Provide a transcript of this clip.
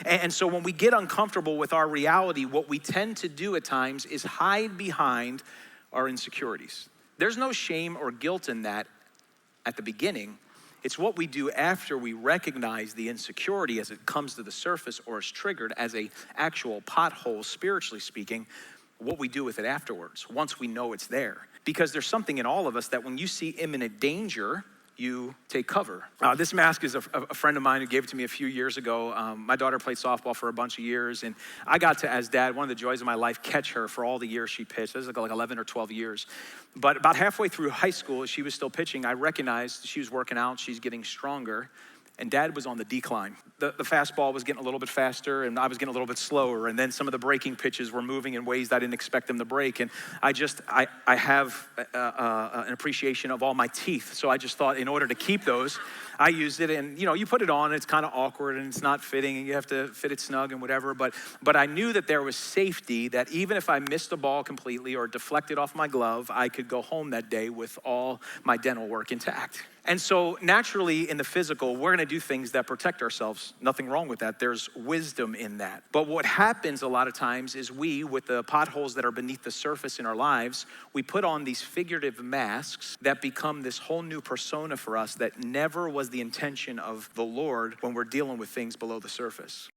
And so when we get uncomfortable with our reality, what we tend to do at times is hide behind our insecurities. There's no shame or guilt in that at the beginning. It's what we do after we recognize the insecurity as it comes to the surface or is triggered as a actual pothole, spiritually speaking, what we do with it afterwards, once we know it's there. Because there's something in all of us that when you see imminent danger, you take cover. This mask is a friend of mine who gave it to me a few years ago. My daughter played softball for a bunch of years, and I got to, as dad, one of the joys of my life, catch her for all the years she pitched. It was like 11 or 12 years. But about halfway through high school, she was still pitching. I recognized she was working out, she's getting stronger, and dad was on the decline. The fastball was getting a little bit faster, and I was getting a little bit slower, and then some of the breaking pitches were moving in ways that I didn't expect them to break, and I have an appreciation of all my teeth, so I just thought in order to keep those, I used it, and you put it on, and it's kind of awkward, and it's not fitting, and you have to fit it snug and whatever, but I knew that there was safety, that even if I missed the ball completely or deflected off my glove, I could go home that day with all my dental work intact. And so naturally in the physical, we're gonna do things that protect ourselves. Nothing wrong with that. There's wisdom in that. But what happens a lot of times is we, with the potholes that are beneath the surface in our lives, we put on these figurative masks that become this whole new persona for us that never was the intention of the Lord when we're dealing with things below the surface.